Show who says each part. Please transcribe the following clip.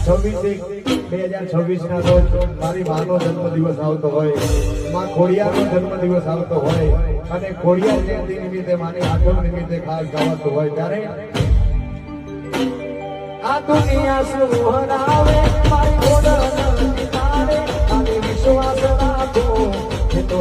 Speaker 1: 26/1/2026 ના રોજ મારી માનો જન્મદિવસ આવતો હોય, માં ખોડિયારનો જન્મદિવસ આવતો હોય અને ખોડિયાર જયંતિ નિમિત્તે માની આગળ નિમિત્તે ખાસ ગાવાતું હોય ત્યારે આ દુનિયા શું હરાવે મારી ખોડ તારે અને વિશ્વાસ રાખો એ તો